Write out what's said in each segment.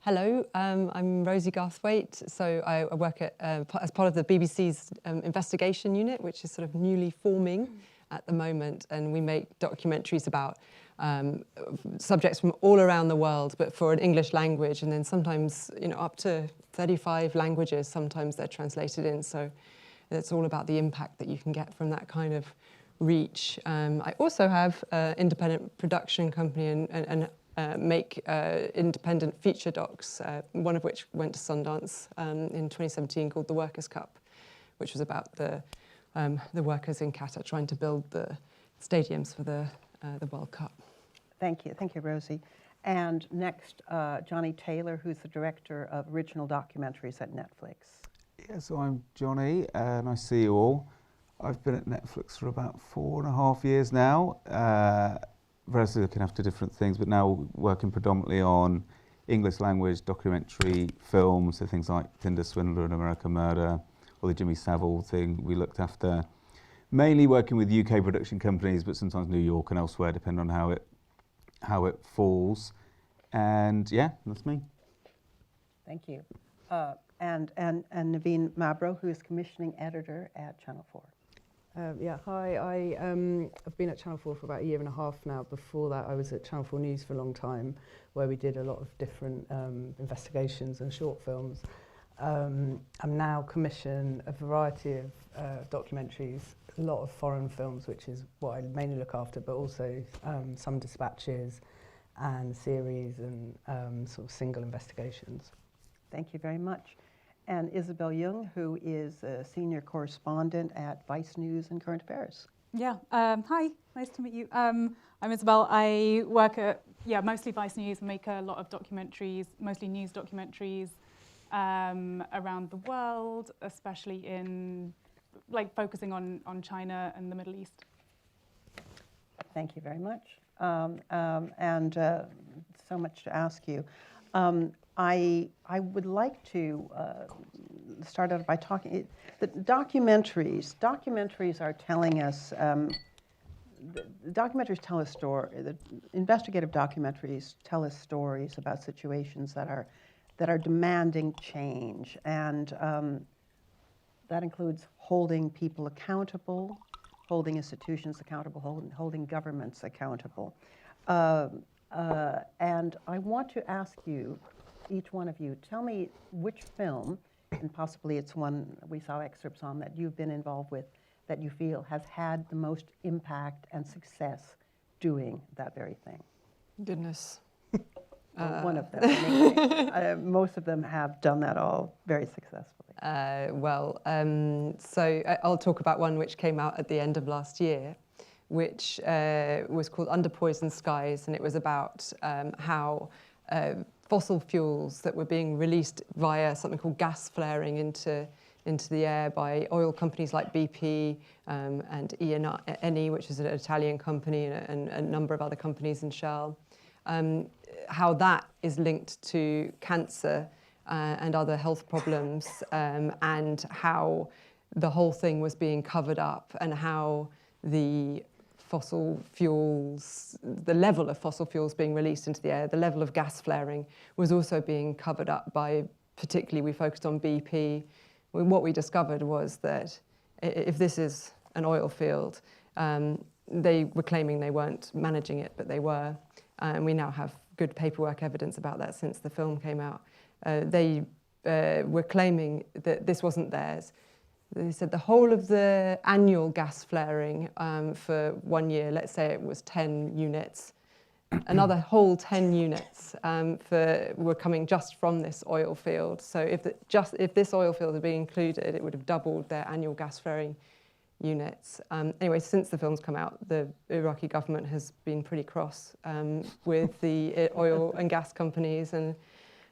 Hello, I'm Rosie Garthwaite. So I work as part of the BBC's investigation unit, which is sort of newly forming at the moment, and we make documentaries about subjects from all around the world, but for an English language, and then sometimes, up to 35 languages. Sometimes they're translated in. So it's all about the impact that you can get from that kind of reach. I also have an independent production company and make independent feature docs, one of which went to Sundance in 2017, called The Workers' Cup, which was about the workers in Qatar trying to build the stadiums for the World Cup. Thank you, Rosie. And next, Jonny Taylor, who's the director of original documentaries at Netflix. Yeah, so I'm Jonny, and I see you all. I've been at Netflix for about 4.5 years now. Relatively looking after different things, but now working predominantly on English language documentary films, so things like Tinder Swindler and American Murder, or the Jimmy Savile thing we looked after. Mainly working with UK production companies, but sometimes New York and elsewhere, depending on how it falls. And yeah, that's me. Thank you. And Nevine Mabro, who is commissioning editor at Channel 4. Hi. I've been at Channel 4 for about 1.5 years now. Before that, I was at Channel 4 News for a long time, where we did a lot of different investigations and short films. I'm now commissioning a variety of documentaries, a lot of foreign films, which is what I mainly look after, but also some dispatches and series and sort of single investigations. Thank you very much. And Isobel Yeung, who is a senior correspondent at Vice News and Current Affairs. Yeah, hi, nice to meet you. I'm Isobel. I work at, mostly Vice News, and make a lot of documentaries, mostly news documentaries around the world, especially in, focusing on China and the Middle East. Thank you very much. And so much to ask you. I would like to start out by talking, the documentaries are telling us, documentaries tell a story, the investigative documentaries tell us stories about situations that are demanding change, and that includes holding people accountable, holding institutions accountable, holding governments accountable. And I want to ask you, each one of you, tell me which film, and possibly it's one we saw excerpts on that you've been involved with, that you feel has had the most impact and success doing that very thing. Goodness. One of them. Anyway. Most of them have done that all very successfully. So I'll talk about one which came out at the end of last year, which was called Under Poison Skies, and it was about how fossil fuels that were being released via something called gas flaring into the air by oil companies like BP and Eni, which is an Italian company, and a number of other companies in Shell, how that is linked to cancer and other health problems, and how the whole thing was being covered up, and how the fossil fuels, the level of fossil fuels being released into the air, the level of gas flaring was also being covered up by, particularly we focused on BP. What we discovered was that if this is an oil field, they were claiming they weren't managing it, but they were. And we now have good paperwork evidence about that since the film came out. They were claiming that this wasn't theirs. They said the whole of the annual gas flaring for 1 year, let's say it was 10 units, another whole 10 units were coming just from this oil field. So if this oil field had been included, it would have doubled their annual gas flaring units. Anyway, since the film's come out, the Iraqi government has been pretty cross with the oil and gas companies, and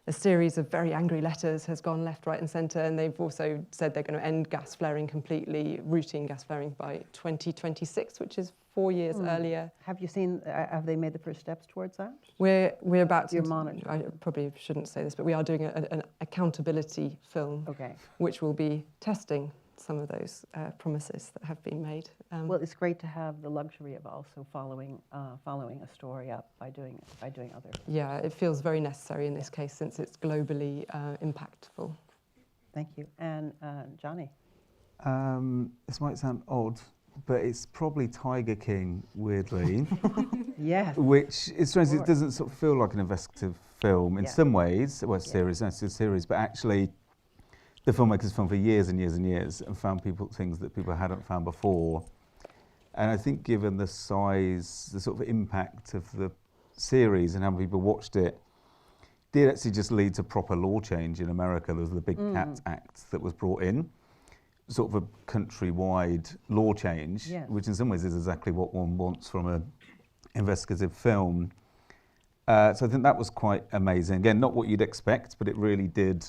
a series of very angry letters has gone left, right and centre, and they've also said they're going to end gas flaring completely, routine gas flaring, by 2026, which is 4 years earlier. Have you seen, have they made the first steps towards that? We're about to... You're monitoring. I probably shouldn't say this, but we are doing an accountability film, okay, which will be testing some of those promises that have been made. Well, it's great to have the luxury of also following a story up by doing other. Yeah, it feels very necessary in this case since it's globally impactful. Thank you. And Jonny? This might sound odd, but it's probably Tiger King, weirdly. Yes. Which is strange. It doesn't sort of feel like an investigative film in some ways. Well, series, it's a series, but actually, the filmmakers filmed for years and years and years and found things that people hadn't found before. And I think, given the size, the sort of impact of the series and how many people watched it, did actually just lead to proper law change in America. There was the Big Cat Act that was brought in, sort of a countrywide law change, which in some ways is exactly what one wants from an investigative film. So I think that was quite amazing. Again, not what you'd expect, but it really did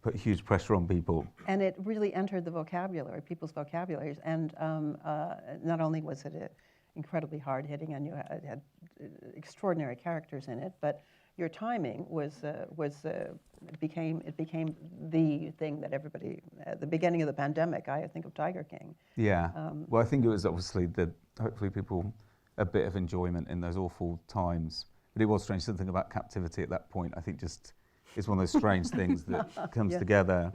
put huge pressure on people. And it really entered the vocabulary, people's vocabularies. And not only was it incredibly hard-hitting, and you had extraordinary characters in it, but your timing became the thing that everybody, at the beginning of the pandemic, I think of Tiger King. Yeah. Well, I think it was obviously hopefully people a bit of enjoyment in those awful times. But it was strange, something about captivity at that point, I think just is one of those strange things that comes together.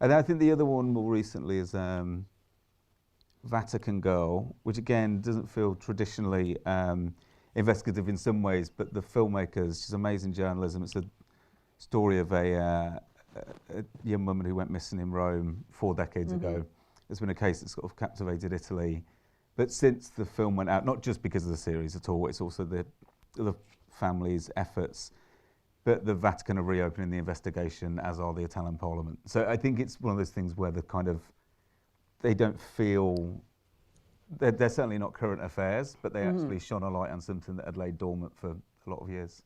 And then I think the other one more recently is Vatican Girl, which again doesn't feel traditionally investigative in some ways, but the filmmakers, she's amazing journalism. It's a story of a young woman who went missing in Rome 4 decades ago. It's been a case that's sort of captivated Italy. But since the film went out, not just because of the series at all, it's also the family's efforts, but the Vatican are reopening the investigation, as are the Italian Parliament. So I think it's one of those things where they don't feel, they're certainly not current affairs, but they actually shone a light on something that had laid dormant for a lot of years.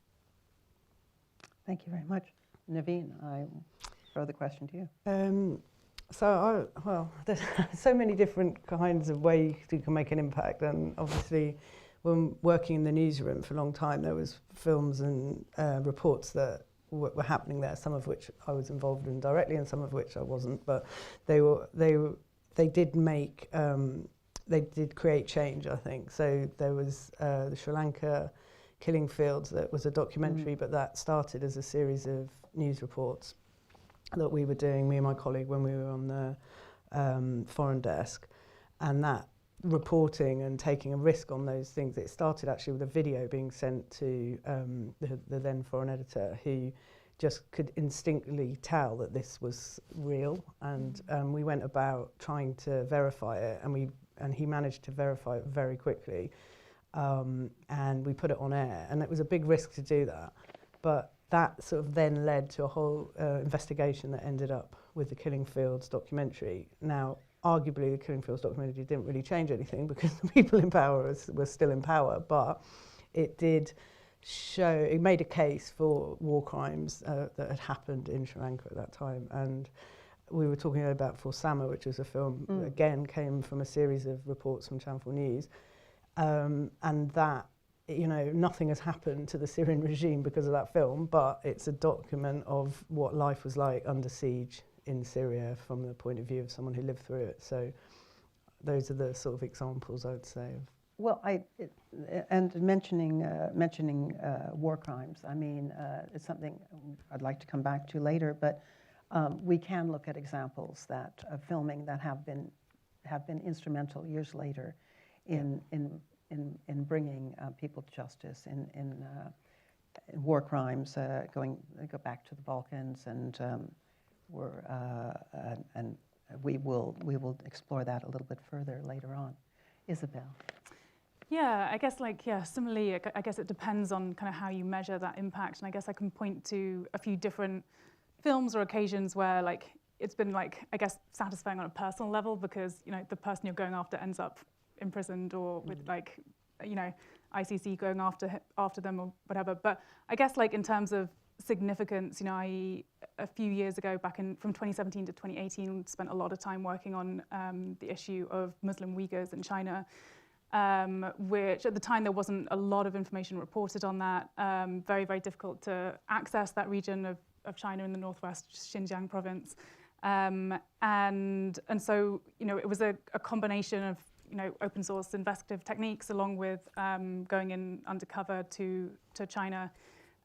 Thank you very much. Nevine, I throw the question to you. There's so many different kinds of ways you can make an impact, and obviously when working in the newsroom for a long time, there was films and reports that were happening there, some of which I was involved in directly and some of which I wasn't, but they did create change, I think. So there was the Sri Lanka killing fields that was a documentary, but that started as a series of news reports that we were doing, me and my colleague, when we were on the foreign desk. And that reporting and taking a risk on those things, it started actually with a video being sent to the then foreign editor, who just could instinctively tell that this was real. And we went about trying to verify it, and he managed to verify it very quickly. And we put it on air, and it was a big risk to do that. But that sort of then led to a whole investigation that ended up with the Killing Fields documentary. Now, arguably, the Killing Fields documentary didn't really change anything because the people in power were still in power, but it did it made a case for war crimes that had happened in Sri Lanka at that time. And we were talking about For Summer, which was a film that again came from a series of reports from Channel 4 News, and that, nothing has happened to the Syrian regime because of that film, but it's a document of what life was like under siege in Syria from the point of view of someone who lived through it. So those are the sort of examples, I would say. Well, and mentioning war crimes, I mean, it's something I'd like to come back to later, but we can look at examples of filming that have been instrumental years later in bringing people to justice in war crimes. Go back to the Balkans, and we will explore that a little bit further later on. Isobel. Yeah, I guess similarly, I guess it depends on kind of how you measure that impact. And I guess I can point to a few different films or occasions where it's been I guess satisfying on a personal level, because the person you're going after ends up imprisoned, or with ICC going after them or whatever. But I guess in terms of significance, a few years ago, from 2017 to 2018, spent a lot of time working on the issue of Muslim Uyghurs in China, which at the time there wasn't a lot of information reported on that. Very, very difficult to access that region of China in the northwest Xinjiang province. And so, it was a combination of, open source investigative techniques along with going in undercover to China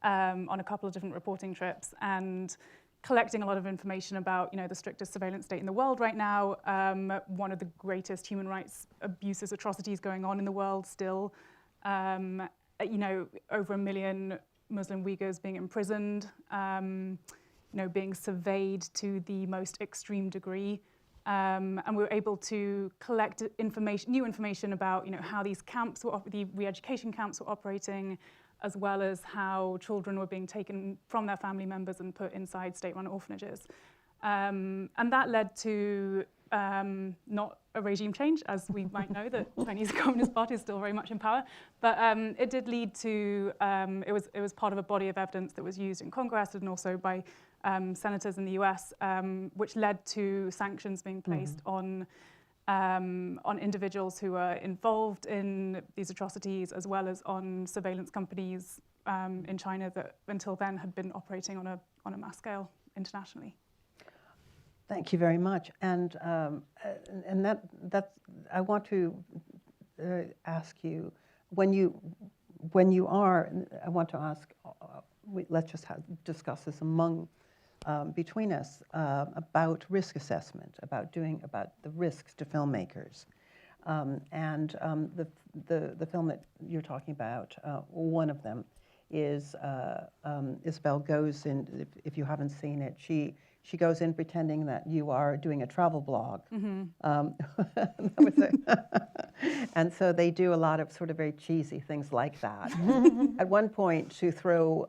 on a couple of different reporting trips and collecting a lot of information about, the strictest surveillance state in the world right now, one of the greatest human rights abuses, atrocities going on in the world still, over 1 million Muslim Uyghurs being imprisoned, being surveyed to the most extreme degree. And we were able to collect new information about, how these camps the re-education camps were operating, as well as how children were being taken from their family members and put inside state-run orphanages. And that led to not a regime change, as we might know that Chinese Communist Party is still very much in power, but it did lead to, it was part of a body of evidence that was used in Congress and also by senators in the US, which led to sanctions being placed on individuals who were involved in these atrocities, as well as on surveillance companies in China that until then had been operating on a mass scale internationally. Thank you very much. And that's I want to ask you, when you are, I want to ask, let's just discuss this between us about risk assessment, about the risks to filmmakers. The film that you're talking about, one of them is Isobel goes in, if you haven't seen it, she goes in pretending that you are doing a travel blog. And so they do a lot of sort of very cheesy things like that. At one point, to throw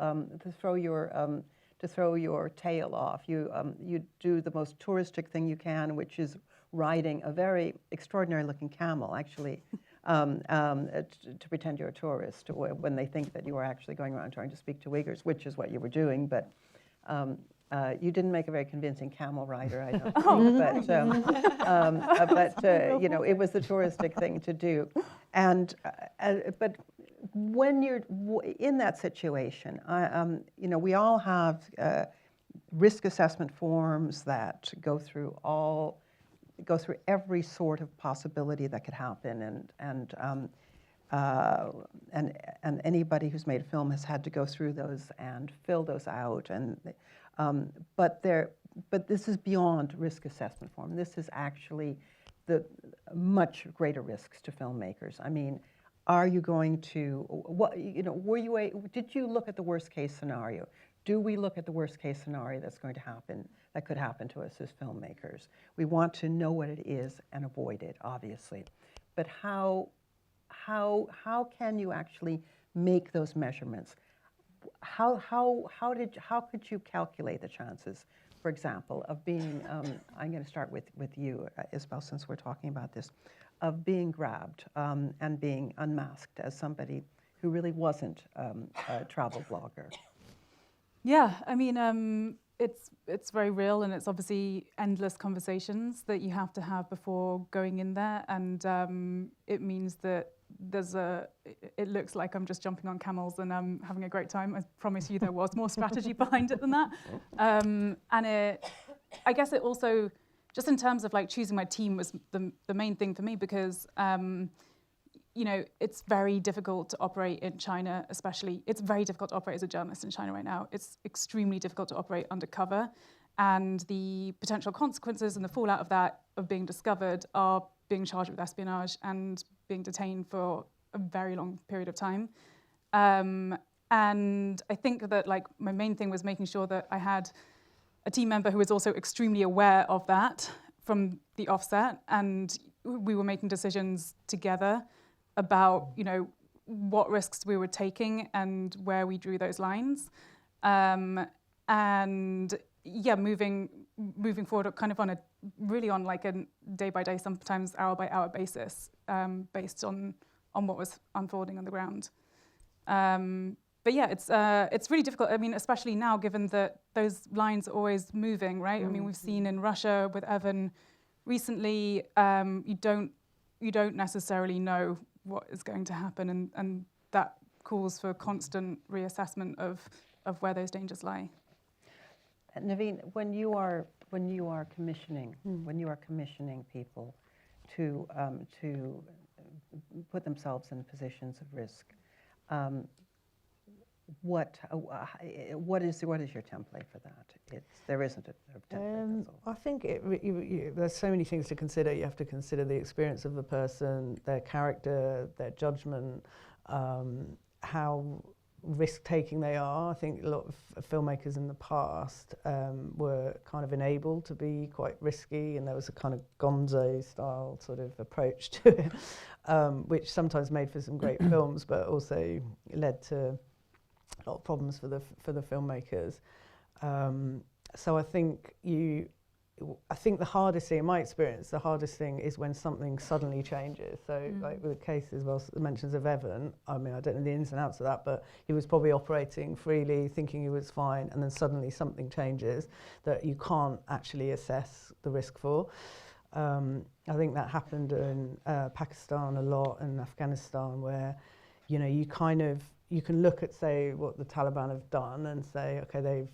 your tail off, you do the most touristic thing you can, which is riding a very extraordinary-looking camel, actually, to pretend you're a tourist when they think that you are actually going around trying to speak to Uyghurs, which is what you were doing, but. You didn't make a very convincing camel rider, I don't think, but it was the touristic thing to do. But when you're in that situation, we all have risk assessment forms that go through every sort of possibility that could happen, and anybody who's made a film has had to go through those and fill those out. But this is beyond risk assessment form. This is actually the much greater risks to filmmakers. I mean, are you going to did you look at the worst case scenario? Do we look at the worst case scenario that's going to happen, that could happen to us as filmmakers? We want to know what it is and avoid it, obviously. But how can you actually make those measurements? How could you calculate the chances, for example, of being, I'm going to start with you, Isobel, since we're talking about this, of being grabbed and being unmasked as somebody who really wasn't a travel blogger? Yeah, I mean, it's very real, and it's obviously endless conversations that you have to have before going in there, and it means that it looks like I'm just jumping on camels and I'm having a great time. I promise you there was more strategy behind it than that. I guess it also, just in terms of like choosing my team was the main thing for me, because it's very difficult to operate in China, especially. It's very difficult to operate as a journalist in China right now. It's extremely difficult to operate undercover, and the potential consequences and the fallout of that, of being discovered, are being charged with espionage and being detained for a very long period of time. And I think that like my main thing was making sure that I had a team member who was also extremely aware of that from the offset, and we were making decisions together about, what risks we were taking and where we drew those lines. And yeah, moving forward kind of on like a day-by-day, sometimes hour-by-hour basis, based on what was unfolding on the ground. But yeah, it's really difficult. I mean, especially now, given that those lines are always moving, right? I mean, we've seen in Russia with Evan recently, you don't necessarily know what is going to happen, and that calls for constant reassessment of where those dangers lie. Nevine, when you are when you are commissioning people to put themselves in positions of risk, what is your template for that? There isn't a template. I think there's so many things to consider. You have to consider the experience of the person, their character, their judgment, how risk-taking they are. I think a lot of filmmakers in the past were kind of enabled to be quite risky, and there was a kind of gonzo-style sort of approach to it, which sometimes made for some great films, but also led to a lot of problems for the filmmakers. So I think the hardest thing, in my experience, the hardest thing is when something suddenly changes. So like with the cases, well, the mentions of Evan, I mean, I don't know the ins and outs of that, but he was probably operating freely, thinking he was fine, and then suddenly something changes that you can't actually assess the risk for. I think that happened in Pakistan a lot, and Afghanistan, where, you know, you can look at, say, what the Taliban have done and say, okay, they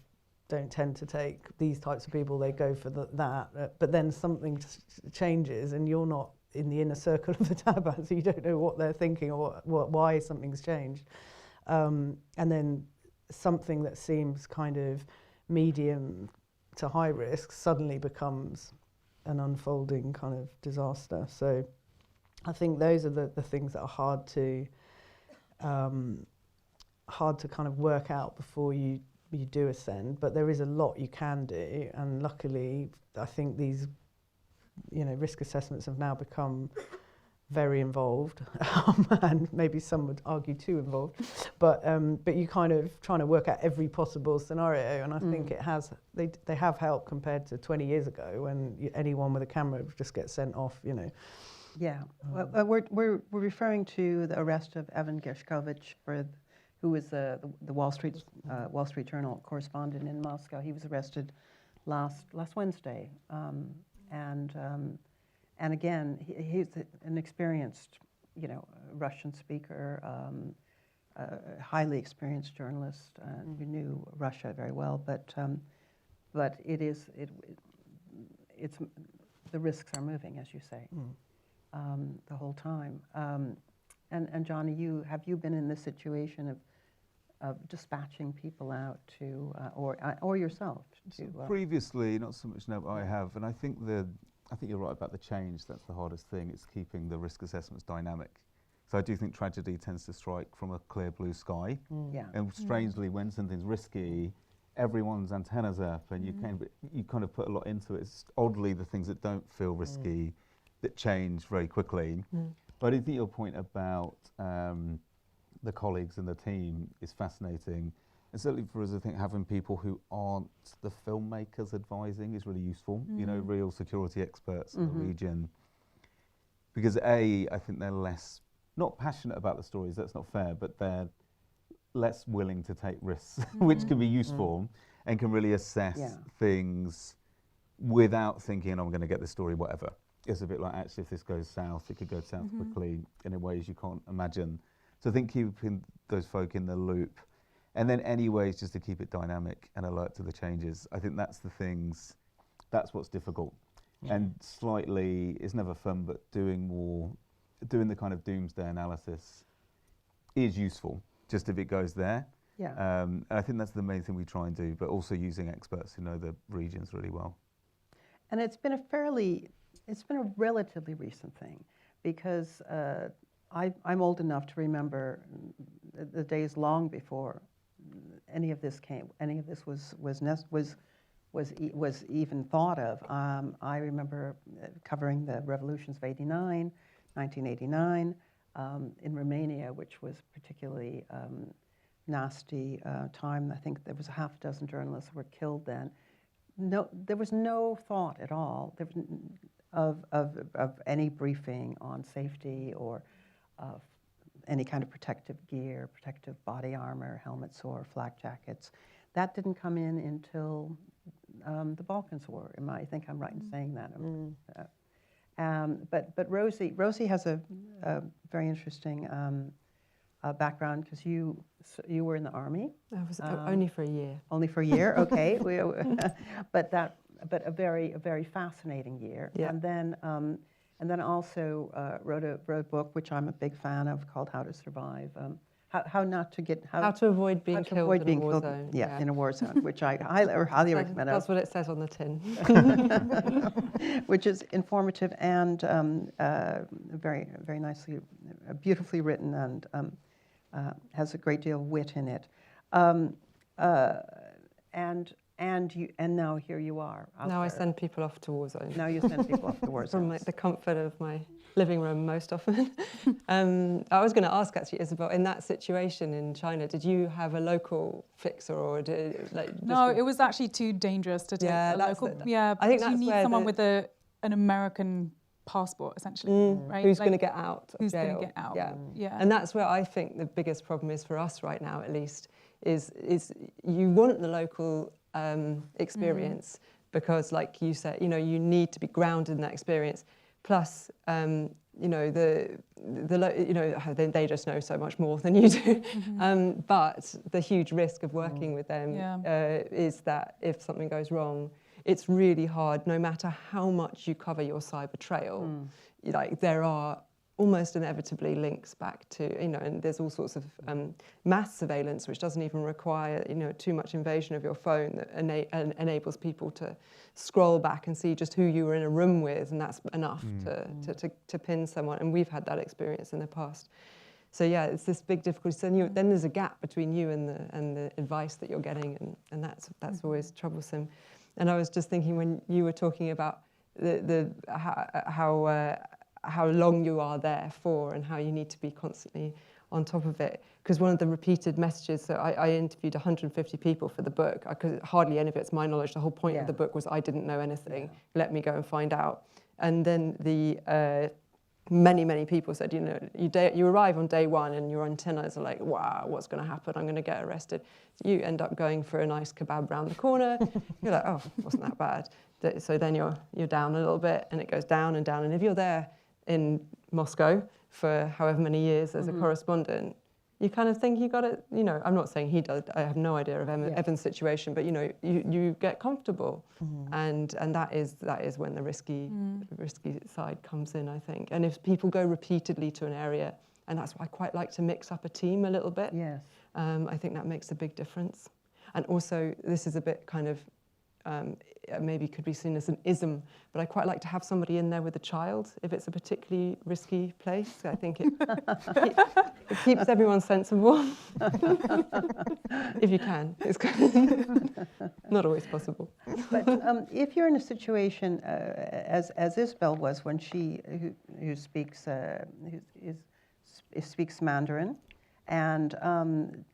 don't tend to take these types of people, they go for that. But then something changes and you're not in the inner circle of the Taliban, so you don't know what they're thinking or why something's changed. And then something that seems kind of medium to high risk suddenly becomes an unfolding kind of disaster. So I think those are the things that are hard to kind of work out before you do ascend, but there is a lot you can do, and luckily I think these, you know, risk assessments have now become very involved, and maybe some would argue too involved, but you kind of trying to work out every possible scenario, and I think they have helped compared to 20 years ago when anyone with a camera would just get sent off, you know. Yeah, we're referring to the arrest of Evan Gershkovich, who was the Wall Street Journal correspondent in Moscow. He was arrested last Wednesday, and again, he's an experienced, you know, Russian speaker, a highly experienced journalist who knew Russia very well. But it's the risks are moving, as you say, the whole time. And Jonny, have you been in this situation of dispatching people out to, or yourself to? Previously, not so much now, but I have, and I think you're right about the change. That's the hardest thing. It's keeping the risk assessments dynamic. So I do think tragedy tends to strike from a clear blue sky. Yeah. And strangely, when something's risky, everyone's antennas up, and you kind of put a lot into it. It's oddly the things that don't feel risky that change very quickly. But I think your point about the colleagues and the team is fascinating. And certainly for us, I think having people who aren't the filmmakers advising is really useful, you know, real security experts in the region. Because I think they're less, not passionate about the stories, that's not fair, but they're less willing to take risks, which can be useful and can really assess things without thinking, I'm going to get this story, whatever. It's a bit like, actually, if this goes south, it could go south quickly in ways you can't imagine. So I think keeping those folk in the loop, and then anyways, just to keep it dynamic and alert to the changes. I think that's that's what's difficult. And slightly, it's never fun, but doing the kind of doomsday analysis is useful, just if it goes there. Yeah. And I think that's the main thing we try and do, but also using experts who know the regions really well. And it's been a relatively recent thing, because I'm old enough to remember the days long before any of this was even thought of. I remember covering the revolutions of 1989, in Romania, which was particularly nasty time. I think there was a half a dozen journalists who were killed then. No, there was no thought at all of any briefing on safety or any kind of protective gear, protective body armor, helmets or flak jackets. That didn't come in until the Balkans War. I think I'm right in saying that. But Rosie has a very interesting background, because you were in the army. I was only for a year. Only for a year, okay. But but a very fascinating year. Yeah. And then also wrote a book which I'm a big fan of called How to Survive. How to avoid being killed in a war zone. Yeah, in a war zone, which I highly recommend. That's what it says on the tin. Which is informative and very nicely, beautifully written, and has a great deal of wit in it. And now here you are. Now I send people off to war zones. Now you send people off to war zones. From the comfort of my living room most often. I was going to ask actually, Isobel, in that situation in China, did you have a local fixer or No, it was actually too dangerous to take a local. I think that's you need someone with an American passport, essentially, right? Who's going to get out of who's jail. Going to get out? Yeah. And that's where I think the biggest problem is for us right now, at least, is you want the local experience because, like you said, you need to be grounded in that experience. Plus, they just know so much more than you do. But the huge risk of working with them is that if something goes wrong, it's really hard. No matter how much you cover your cyber trail, like there are almost inevitably links back to, and there's all sorts of mass surveillance, which doesn't even require, too much invasion of your phone that enables people to scroll back and see just who you were in a room with, and that's enough to pin someone. And we've had that experience in the past. So yeah, it's this big difficulty. So then there's a gap between you and the advice that you're getting, and that's always troublesome. And I was just thinking when you were talking about how long you are there for and how you need to be constantly on top of it. Because one of the repeated messages, so I interviewed 150 people for the book, because hardly any of it's my knowledge. The whole point of the book was I didn't know anything. Let me go and find out. And then the many people said, you arrive on day one and your antennas are like, wow, what's going to happen? I'm going to get arrested. You end up going for a nice kebab round the corner. You're like, oh, wasn't that bad? So then you're down a little bit, and it goes down and down. And if you're there in Moscow for however many years as a correspondent, you kind of think you got it, I'm not saying he does, I have no idea of Evan's situation, but you get comfortable. And that is when the risky side comes in, I think. And if people go repeatedly to an area, and that's why I quite like to mix up a team a little bit. Yes. I think that makes a big difference. And also, this is a bit kind of, maybe could be seen as an ism, but I quite like to have somebody in there with a child if it's a particularly risky place. I think it keeps everyone sensible. If you can. It's not always possible. But if you're in a situation, as Isobel was when who speaks speaks Mandarin, and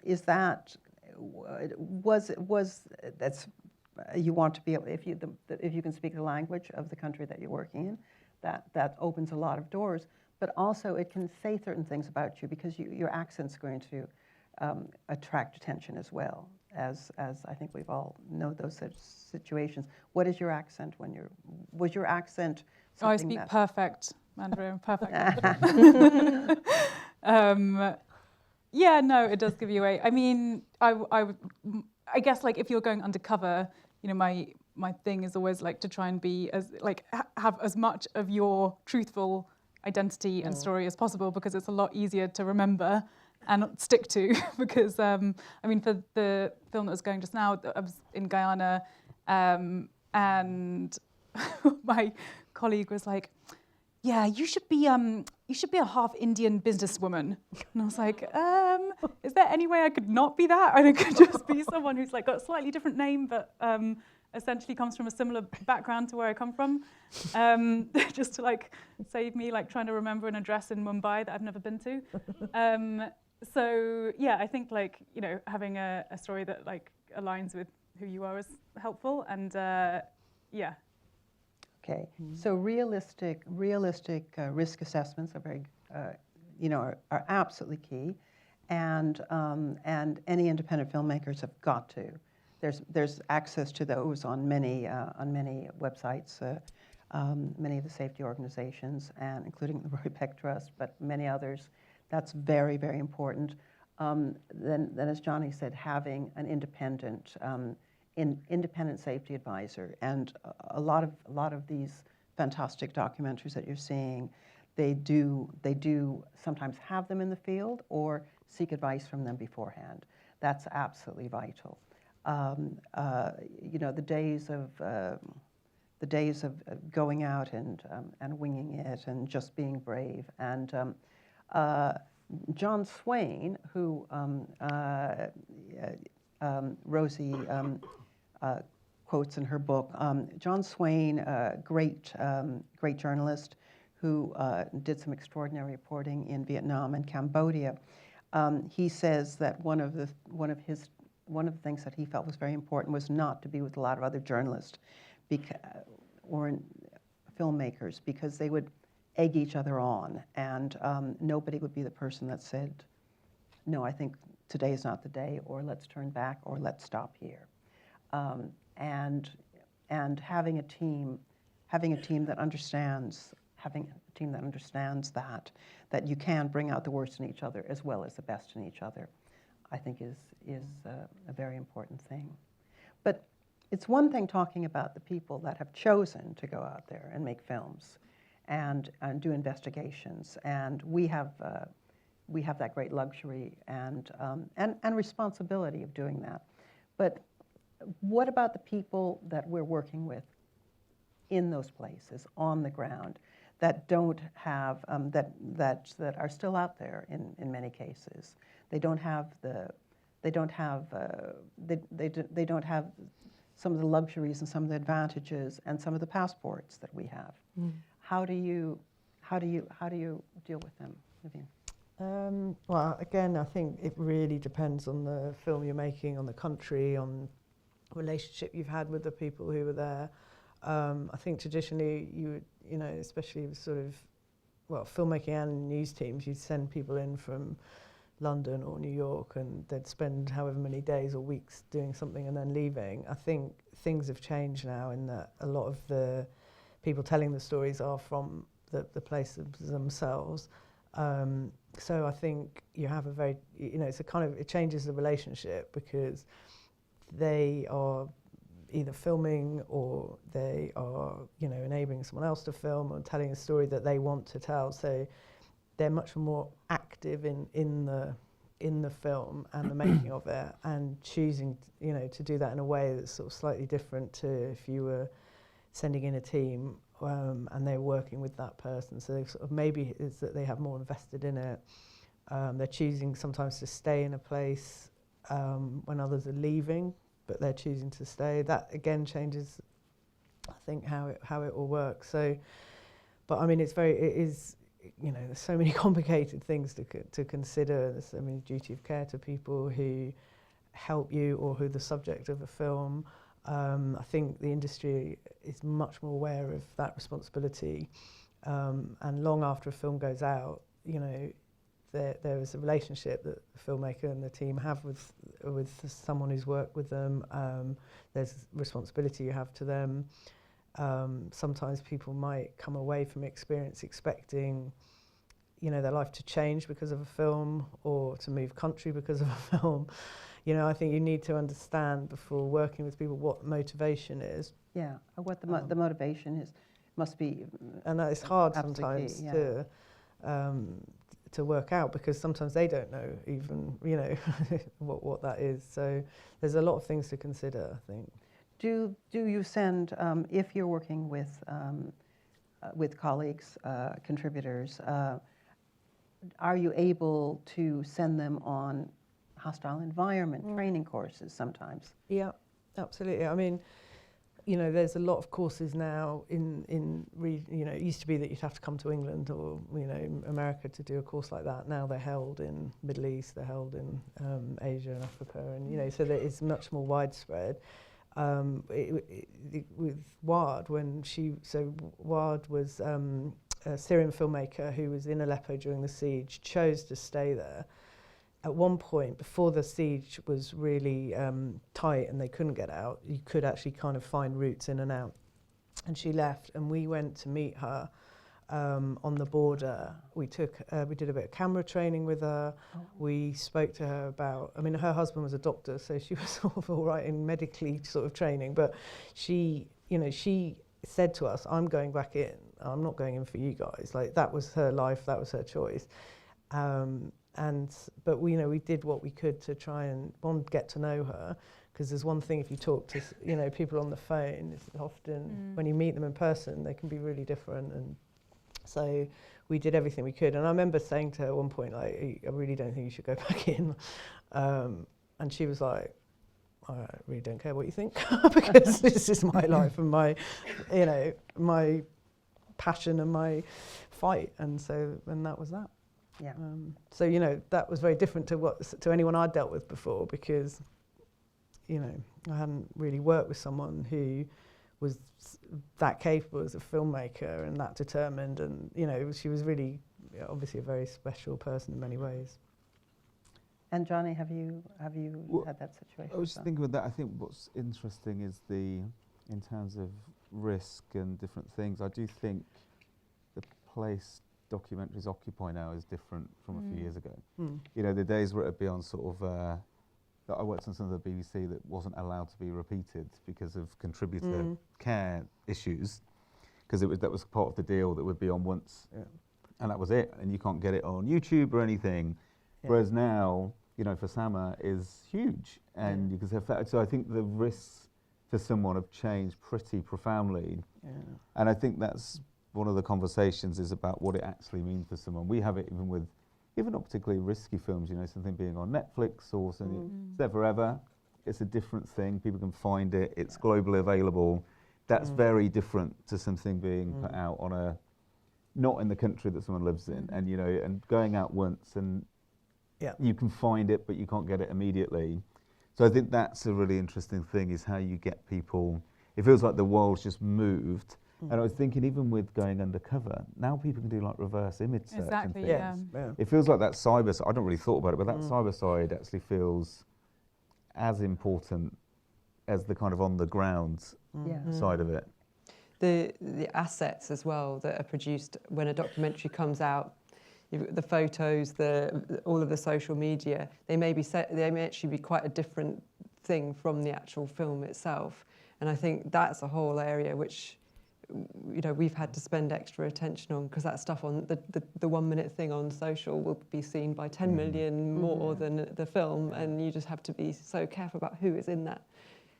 is that that's you want to be able, if you can speak the language of the country that you're working in, that opens a lot of doors. But also it can say certain things about you because your accent's going to attract attention as well. As I think we've all know those situations. What is your accent was your accent something I speak perfect Mandarin, perfect. Yeah, no, it does give you away. I mean, I guess like if you're going undercover, my thing is always like to try and be as have as much of your truthful identity and story as possible, because it's a lot easier to remember and stick to. Because I mean, for the film that was going just now, I was in Guyana, and my colleague was like, "Yeah, you should be a half Indian businesswoman." And I was like, is there any way I could not be that? And I could just be someone who's like got a slightly different name, but essentially comes from a similar background to where I come from, just to like save me like trying to remember an address in Mumbai that I've never been to. So yeah, I think like having a story that like aligns with who you are is helpful, and yeah. Okay, so realistic risk assessments are very, are absolutely key, and any independent filmmakers have got to. There's access to those on many websites, many of the safety organizations, and including the Rory Peck Trust, but many others. That's very, very important. Then as Jonny said, having an independent independent safety advisor. And a lot of these fantastic documentaries that you're seeing, they do sometimes have them in the field or seek advice from them beforehand. That's absolutely vital. You know, the days of going out and winging it and just being brave. And John Swain, who Rosie quotes in her book, John Swain, great journalist who did some extraordinary reporting in Vietnam and Cambodia. He says that one of the things that he felt was very important was not to be with a lot of other journalists or filmmakers, because they would egg each other on, and nobody would be the person that said, no, I think today is not the day, or let's turn back, or let's stop here. And having a team that understands that you can bring out the worst in each other as well as the best in each other, I think is a very important thing. But it's one thing talking about the people that have chosen to go out there and make films and do investigations, and we have that great luxury and responsibility of doing that. But what about the people that we're working with in those places on the ground that don't have that are still out there in many cases? They don't have some of the luxuries and some of the advantages and some of the passports that we have. Mm. How do you deal with them, Nevine? Well, again, I think it really depends on the film you're making, on the country, on relationship you've had with the people who were there. I think traditionally, you know, especially with sort of, well, filmmaking and news teams, you'd send people in from London or New York, and they'd spend however many days or weeks doing something and then leaving. I think things have changed now in that a lot of the people telling the stories are from the places themselves. So I think you have a very, you know, it's a kind of, it changes the relationship because they are either filming or they are, you know, enabling someone else to film or telling a story that they want to tell. So they're much more active in the film and the making of it, and choosing, you know, to do that in a way that's sort of slightly different to if you were sending in a team and they're working with that person. So they sort of, maybe it's that they have more invested in it. They're choosing sometimes to stay in a place when others are leaving, but they're choosing to stay. That again changes, I think, how it all works. So, but I mean, it is, you know, there's so many complicated things to consider. There's so many duty of care to people who help you or who are the subject of a film. I think the industry is much more aware of that responsibility, and long after a film goes out, you know, there is a relationship that the filmmaker and the team have with someone who's worked with them. There's responsibility you have to them. Sometimes people might come away from experience expecting, you know, their life to change because of a film or to move country because of a film. You know, I think you need to understand before working with people what motivation is. Yeah, what the motivation is must be. And that is hard sometimes key, yeah. To work out, because sometimes they don't know even, you know, what that is. So there's a lot of things to consider, I think. Do you send, if you're working with colleagues, contributors, are you able to send them on hostile environment training courses sometimes? Yeah, absolutely. I mean, you know, there's a lot of courses now you know, it used to be that you'd have to come to England or, you know, America to do a course like that. Now they're held in Middle East, they're held in Asia and Africa, and, you know, so that it's much more widespread. With Ward, Ward was a Syrian filmmaker who was in Aleppo during the siege, chose to stay there. At one point, before the siege was really tight and they couldn't get out, you could actually kind of find routes in and out. And she left, and we went to meet her on the border. We did a bit of camera training with her. We spoke to her about, I mean, her husband was a doctor, so she was sort of all right in medically sort of training, but she said to us, I'm going back in. I'm not going in for you guys. Like, that was her life, that was her choice. But we did what we could to try and get to know her, because there's one thing if you talk to people on the phone, it's often when you meet them in person they can be really different, and so we did everything we could. And I remember saying to her at one point, like, I really don't think you should go back in, and she was like, I really don't care what you think because this is my life and my passion and my fight, and that was that. Yeah. So that was very different to anyone I'd dealt with before, because I hadn't really worked with someone who was that capable as a filmmaker and that determined, and she was really obviously a very special person in many ways. And Jonny, have you had that situation? I was just thinking with that, I think what's interesting is in terms of risk and different things, I do think the place documentaries occupy now is different from a few years ago. The days where it'd be on sort of, that I worked on some of the BBC that wasn't allowed to be repeated because of contributor care issues, because that was part of the deal, that would be on once, and that was it, and you can't get it on YouTube or anything. Whereas now, for Sama is huge, and you can say, so I think the risks for someone have changed pretty profoundly, and I think that's one of the conversations is about what it actually means for someone. We have it even not particularly risky films, something being on Netflix or something, it's there forever. It's a different thing. People can find it. It's globally available. That's very different to something being put out on not in the country that someone lives in, and and going out once, and you can find it, but you can't get it immediately. So I think that's a really interesting thing, is how you get people. It feels like the world's just moved. And I was thinking, even with going undercover, now people can do like reverse image search. Exactly, and things. It feels like that cyber side, I don't really thought about it, but that cyber side actually feels as important as the kind of on the ground side of it. The assets as well that are produced when a documentary comes out, the photos, all of the social media, they may actually be quite a different thing from the actual film itself. And I think that's a whole area which we've had to spend extra attention on, because that stuff on the 1 minute thing on social will be seen by 10 million more than the film, and you just have to be so careful about who is in that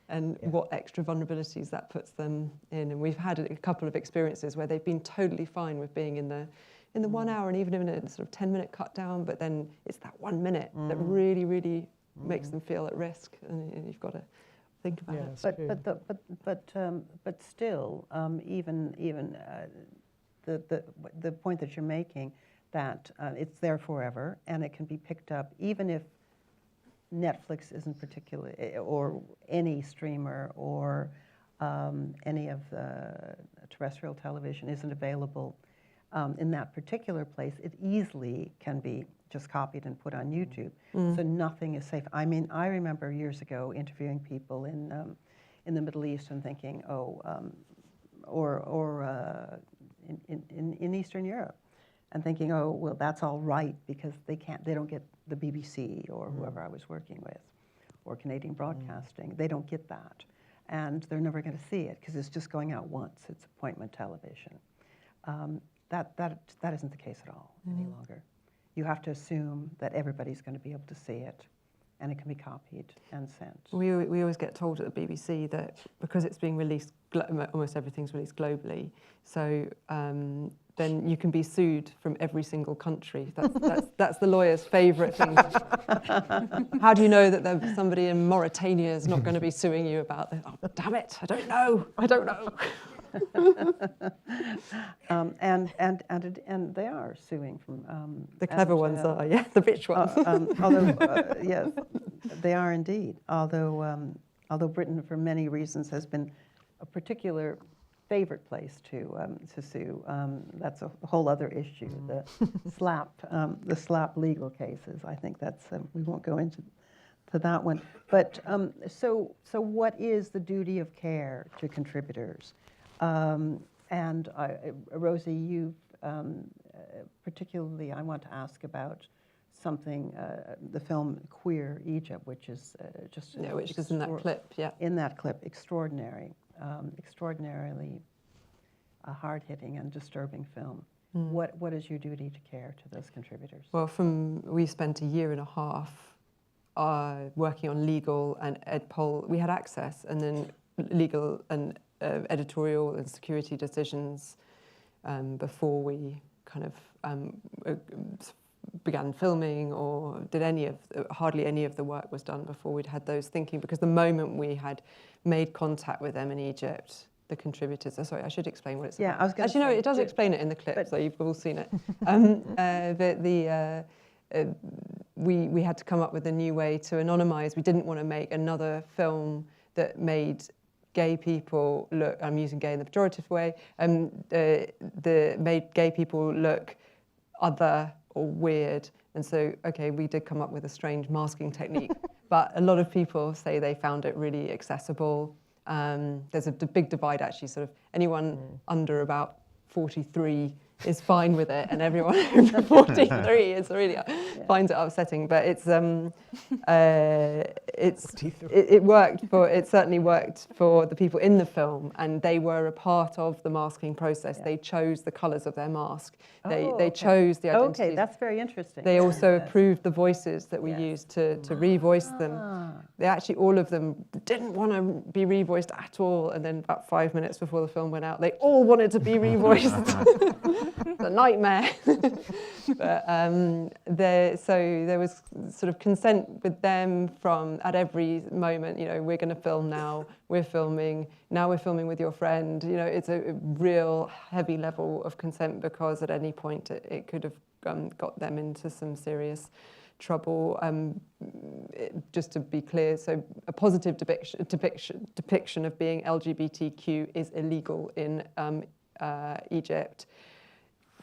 and what extra vulnerabilities that puts them in. And we've had a couple of experiences where they've been totally fine with being in the 1 hour and even in a sort of 10-minute cut down, but then it's that 1 minute that really, really makes them feel at risk, and you've got to think about it. But still, even the point that you're making, that it's there forever and it can be picked up, even if Netflix isn't particular, or any streamer, or any of the terrestrial television isn't available in that particular place, it easily can be just copied and put on YouTube. So nothing is safe. I mean, I remember years ago interviewing people in the Middle East and thinking, in Eastern Europe, and thinking, well, that's all right, because they don't get the BBC or whoever I was working with, or Canadian Broadcasting. They don't get that, and they're never going to see it because it's just going out once. It's appointment television. That isn't the case at all any longer. You have to assume that everybody's going to be able to see it, and it can be copied and sent. We always get told at the BBC that because it's being released, almost everything's released globally, so then you can be sued from every single country. That's the lawyer's favourite thing. How do you know that somebody in Mauritania is not going to be suing you about this? Oh, damn it, I don't know. And they are suing from the clever ones are, the rich ones. Although yes, they are indeed. Although Britain, for many reasons, has been a particular favorite place to sue. That's a whole other issue. The slap legal cases. I think that's we won't go into that one. But so what is the duty of care to contributors? And Rosie, particularly I want to ask about something, the film Queer Egypt, which is just which is in that clip, in that clip, extraordinary, extraordinarily hard-hitting and disturbing film. What is your duty to care to those contributors? Well, we spent a year and a half working on legal and edpol. We had access, and then legal and editorial and security decisions before we kind of began filming or did hardly any of the work was done before we'd had those thinking, because the moment we had made contact with them in Egypt, the contributors, sorry, I should explain what it's about. I was going to say. Actually, no, it does explain it in the clip, so you've all seen it. We had to come up with a new way to anonymise. We didn't want to make another film that made gay people look, I'm using gay in the pejorative way, made gay people look other or weird. And so, okay, we did come up with a strange masking technique, but a lot of people say they found it really accessible. There's a big divide, actually, sort of anyone under about 43 is fine with it, and everyone over 43 is really finds it upsetting. But it worked for, it certainly worked for the people in the film, and they were a part of the masking process. They chose the colours of their mask. They chose the identities. Okay, that's very interesting. They also approved the voices that we used to revoice them. They actually, all of them didn't want to be revoiced at all, and then about 5 minutes before the film went out, they all wanted to be revoiced. The nightmare. But so there was sort of consent with them from at every moment. You know, we're going to film now. We're filming now. We're filming with your friend. You know, it's a real heavy level of consent, because at any point it could have got them into some serious trouble. Just to be clear, so a positive depiction of being LGBTQ is illegal in Egypt.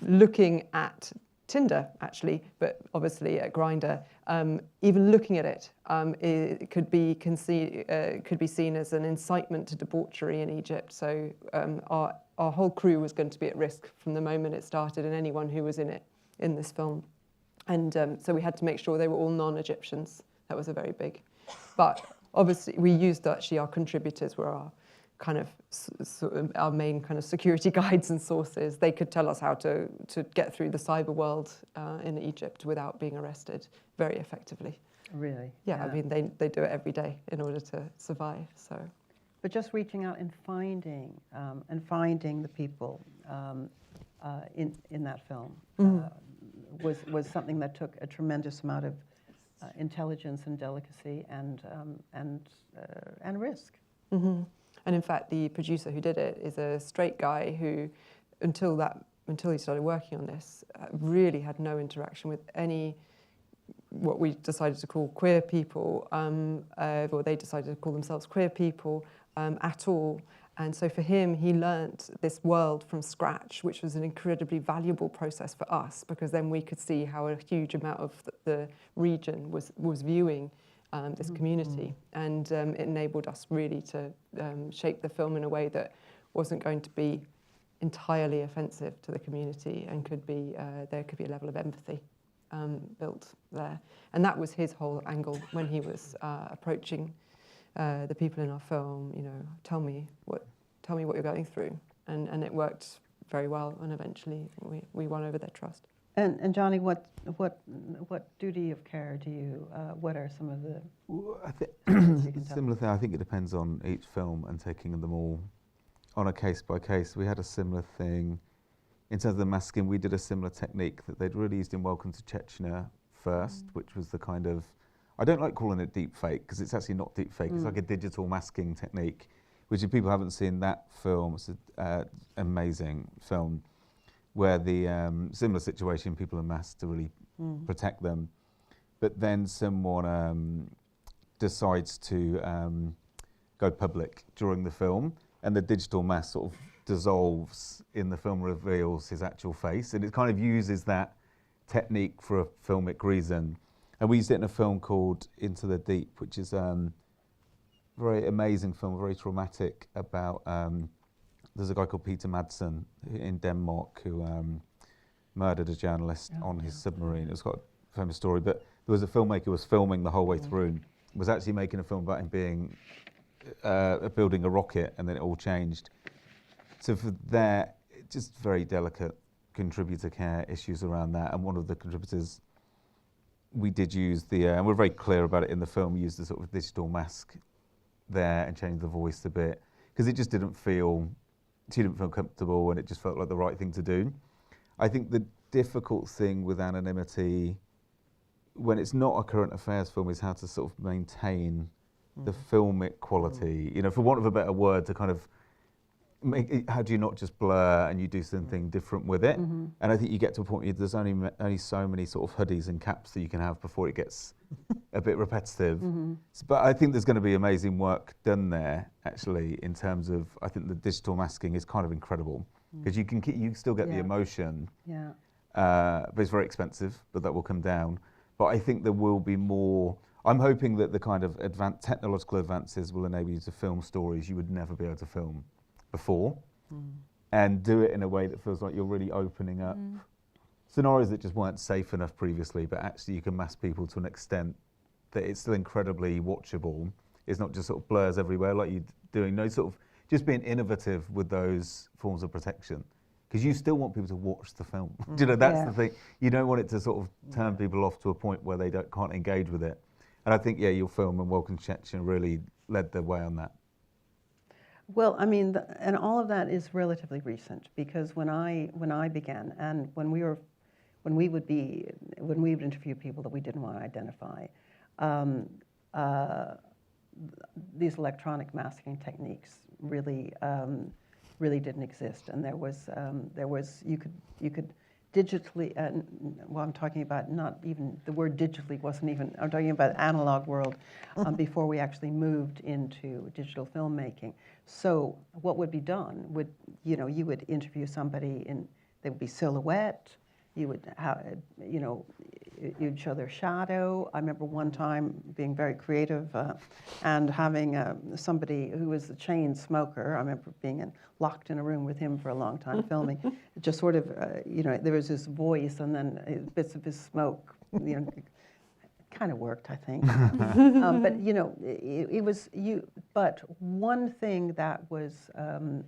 Looking at Tinder, actually, but obviously at Grindr, even looking at it, it could be seen as an incitement to debauchery in Egypt. So our whole crew was going to be at risk from the moment it started, and anyone who was in this film. And so we had to make sure they were all non-Egyptians. That was a very big. But obviously we used, actually, our contributors were our kind of our main kind of security guides and sources. They could tell us how to get through the cyber world in Egypt without being arrested very effectively. Really? Yeah, I mean, they do it every day in order to survive. So, but just reaching out and finding the people in that film was something that took a tremendous amount of intelligence and delicacy and risk. Mm-hmm. And in fact, the producer who did it is a straight guy who, until he started working on this, really had no interaction with any, what we decided to call queer people, or they decided to call themselves queer people at all. And so for him, he learnt this world from scratch, which was an incredibly valuable process for us, because then we could see how a huge amount of the region was viewing this community, and it enabled us really to shape the film in a way that wasn't going to be entirely offensive to the community, and could be there could be a level of empathy built there. And that was his whole angle when he was approaching the people in our film. You know, tell me what you're going through, and it worked very well, and eventually we won over their trust. And Jonny, what duty of care do you? What are some of the? Similar thing. I think it depends on each film and taking them all on a case by case. We had a similar thing in terms of the masking. We did a similar technique that they'd really used in Welcome to Chechnya first, which was the kind of, I don't like calling it deep fake, because it's actually not deep fake. It's like a digital masking technique, which if people haven't seen that film, it's an amazing film, where the similar situation, people are masked to really protect them. But then someone decides to go public during the film, and the digital mask sort of dissolves in the film, reveals his actual face, and it kind of uses that technique for a filmic reason. And we used it in a film called Into the Deep, which is a very amazing film, very traumatic, about there's a guy called Peter Madsen in Denmark who murdered a journalist on his submarine. It was quite a famous story, but there was a filmmaker who was filming the whole way through, was actually making a film about him being building a rocket, and then it all changed. So for that, just very delicate contributor care issues around that. And one of the contributors, we did use and we're very clear about it in the film, we used the sort of digital mask there and changed the voice a bit, because it just she didn't feel comfortable, and it just felt like the right thing to do. I think the difficult thing with anonymity, when it's not a current affairs film, is how to sort of maintain the filmic quality. You know, for want of a better word, to kind of make it, how do you not just blur and you do something different with it? And I think you get to a point where there's only so many sort of hoodies and caps that you can have before it gets a bit repetitive. But I think there's going to be amazing work done there, actually, in terms of, I think the digital masking is kind of incredible, because you can still get the emotion, but it's very expensive, but that will come down. But I think there will be more. I'm hoping that the kind of technological advances will enable you to film stories you would never be able to film before, and do it in a way that feels like you're really opening up scenarios that just weren't safe enough previously, but actually you can mask people to an extent that it's still incredibly watchable. It's not just sort of blurs everywhere like you're doing, no sort of, just being innovative with those forms of protection. Because you still want people to watch the film. You know, that's the thing. You don't want it to sort of turn people off to a point where they can't engage with it. And I think, your film and Welcome to Chechen really led the way on that. Well, I mean, and all of that is relatively recent, because when I began, and when we would interview people that we didn't want to identify, these electronic masking techniques really didn't exist, and there was you could digitally, well, I'm talking about not even, the word digitally wasn't even, I'm talking about analog world before we actually moved into digital filmmaking. So what would be done would, you would interview somebody they would be silhouette, you would have, you'd show their shadow. I remember one time being very creative and having somebody who was a chain smoker. I remember being locked in a room with him for a long time filming. It just sort of, there was this voice and then bits of his smoke, kind of worked, I think. But, it was, but one thing that was, and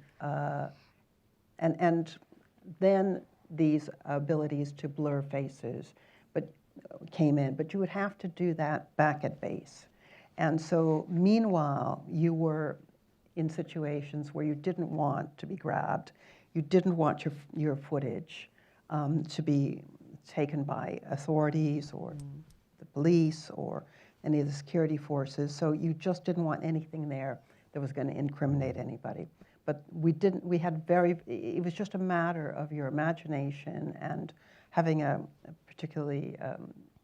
then these abilities to blur faces came in, but you would have to do that back at base. And so meanwhile, you were in situations where you didn't want to be grabbed, you didn't want your footage to be taken by authorities or the police or any of the security forces, so you just didn't want anything there that was going to incriminate anybody. But it was just a matter of your imagination and having a particularly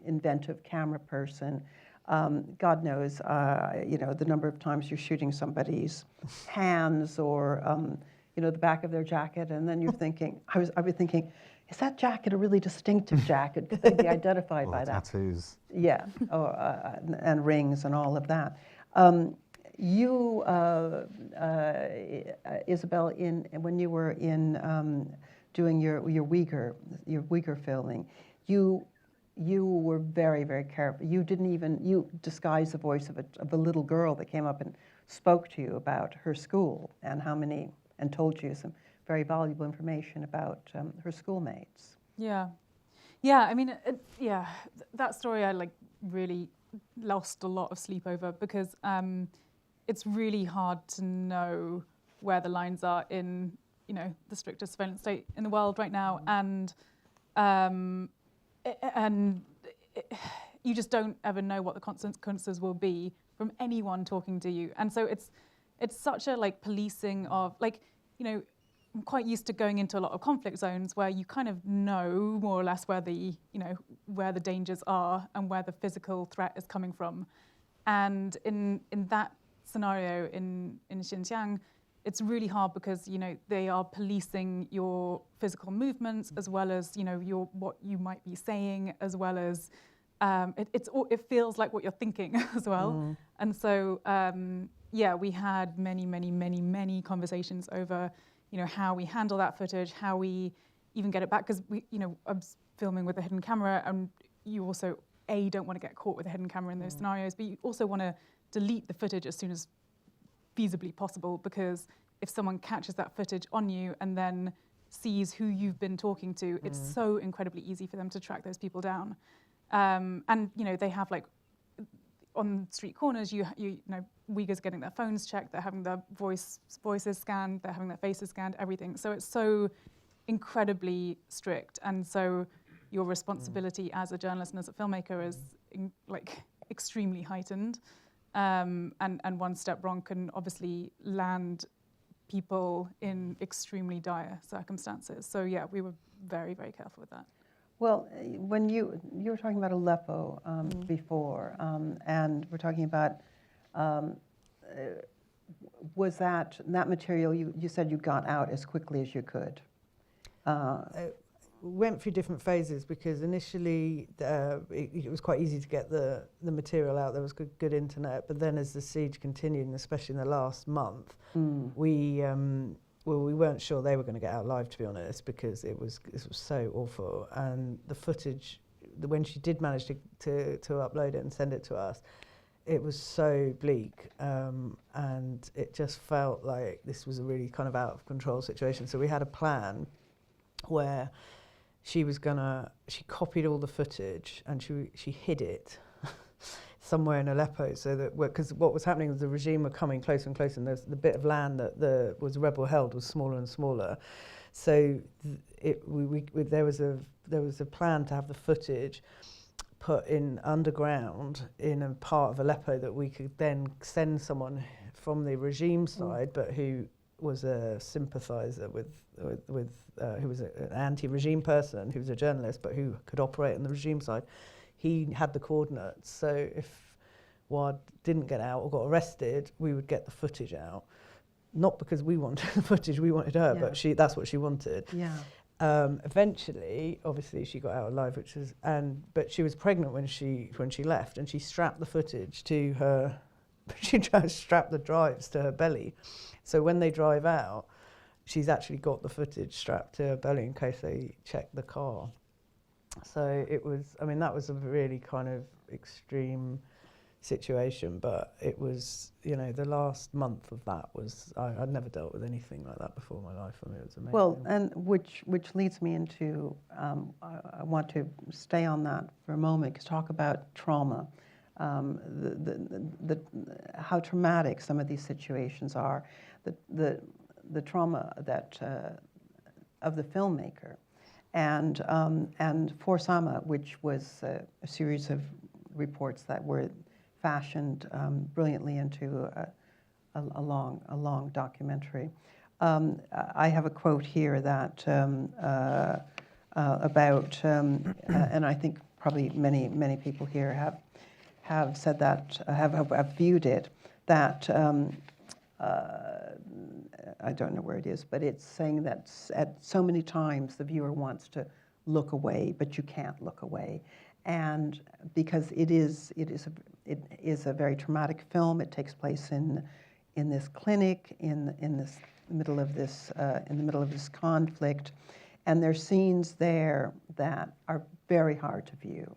inventive camera person. God knows, the number of times you're shooting somebody's hands or, the back of their jacket, and then you're thinking, I was thinking, is that jacket a really distinctive jacket? Could they be identified by that? Tattoos. Yeah, and rings and all of that. You, Isobel, when you were in doing your Uyghur filming, you were very, very careful. You disguised the voice of a little girl that came up and spoke to you about her school and told you some very valuable information about her schoolmates. Yeah. I mean, that story I really lost a lot of sleep over, because it's really hard to know where the lines are in, the strictest surveillance state in the world right now, and you just don't ever know what the consequences will be from anyone talking to you. And so it's such a policing of I'm quite used to going into a lot of conflict zones where you kind of know more or less where the dangers are and where the physical threat is coming from. And in that scenario in Xinjiang, it's really hard because they are policing your physical movements as well as what you might be saying, as well as it feels like what you're thinking as well. And so we had many conversations over how we handle that footage, how we even get it back, because I was filming with a hidden camera, and you also don't want to get caught with a hidden camera in those scenarios, but you also want to delete the footage as soon as feasibly possible, because if someone catches that footage on you and then sees who you've been talking to, it's so incredibly easy for them to track those people down. And they have, like, on street corners, you know, Uyghurs getting their phones checked, they're having their voices scanned, they're having their faces scanned, everything. So it's so incredibly strict, and so your responsibility as a journalist and as a filmmaker is extremely heightened. And one step wrong can obviously land people in extremely dire circumstances. So yeah, we were very, very careful with that. Well, when you were talking about Aleppo before, and we're talking about, was that material, you said you got out as quickly as you could? Went through different phases, because initially it was quite easy to get the material out. There was good internet, but then as the siege continued, and especially in the last month, we weren't sure they were going to get out live, to be honest, because it was so awful. And the footage, when she did manage to upload it and send it to us, it was so bleak, and it just felt like this was a really kind of out of control situation. So we had a plan where she copied all the footage and she hid it somewhere in Aleppo, so that, because what was happening was the regime were coming closer and closer, and the bit of land that was rebel held was smaller and smaller. So there was a plan to have the footage put in underground in a part of Aleppo that we could then send someone from the regime side, but who was a sympathiser with who was an anti-regime person, who was a journalist, but who could operate on the regime side. He had the coordinates, so if Wad didn't get out or got arrested, we would get the footage out. Not because we wanted the footage, we wanted her, but that's what she wanted. Yeah. Eventually, obviously, she got out alive, but she was pregnant when she left, and she strapped the footage to her. She tried to strap the drives to her belly, so when they drive out, she's actually got the footage strapped to her belly in case they check the car. So it was, that was a really kind of extreme situation, but it was, the last month of that was, I'd never dealt with anything like that before in my life. It was amazing. Well, and which leads me into, I want to stay on that for a moment, because talk about trauma, how traumatic some of these situations are, the trauma that of the filmmaker. And For Sama, which was a series of reports that were fashioned brilliantly into a long documentary. I have a quote here that about, and I think probably many people here have said that, have viewed it, that I don't know where it is, but it's saying that at so many times the viewer wants to look away, but you can't look away, and because it is a very traumatic film. It takes place in this clinic in the middle of this conflict, and there's scenes there that are very hard to view.